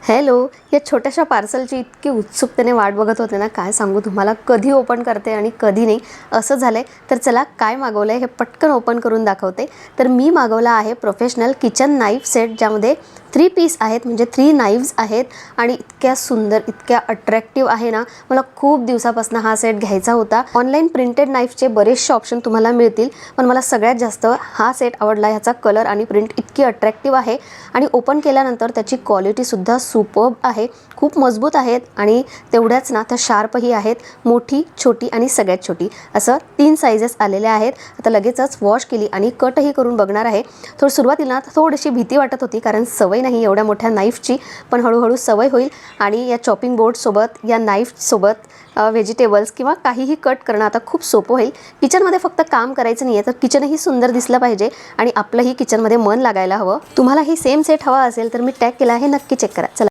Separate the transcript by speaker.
Speaker 1: Hello, या छोट्याशा पार्सलची इतकी उत्सुकतेने वाट बघत होते ना, काय सांगू तुम्हाला. कधी ओपन करते आणि कधी नाही असं झालंय. तर चला काय मागवलं आहे हे पटकन ओपन करून दाखवते. तर मी मागवला आहे प्रोफेशनल किचन नाईफ सेट, ज्यामध्ये 3 पीस आहेत, म्हणजे 3 नाईव्स आहेत आणि इतक्या सुंदर, इतक्या अट्रॅक्टिव्ह आहे ना. मला खूप दिवसापासून हा सेट घ्यायचा होता. ऑनलाईन प्रिंटेड नाईफचे बरेचसे ऑप्शन तुम्हाला मिळतील, पण मला सगळ्यात जास्त हा सेट आवडला. ह्याचा कलर आणि प्रिंट इतकी अट्रॅक्टिव्ह आहे आणि ओपन केल्यानंतर त्याची क्वालिटीसुद्धा सुपर्ब आहे. खूप मजबूत आहेत आणि तेवढ्याच ना त्या शार्पही आहेत. मोठी, छोटी आणि सगळ्यात छोटी असं 3 साइजेस आलेल्या आहेत. आता लगेचच वॉश केली आणि कटही करून बघणार आहे. सुरुवातीला थोडीशी भीती वाटत होती, कारण सवय नाही एवढ्या मोठ्या नाईफची, पण हळूहळू सवय होईल. आणि या चॉपिंग बोर्डसोबत, या नाईफसोबत व्हेजिटेबल्स किंवा काहीही कट करणं आता खूप सोपं होईल. किचनमध्ये फक्त काम करायचं नाही आहे, तर किचनही सुंदर दिसलं पाहिजे आणि आपलंही किचनमध्ये मन लागायला हवं. तुम्हालाही सेम सेट हवा असेल तर मी टॅग केला आहे, नक्की चेक करा. चला.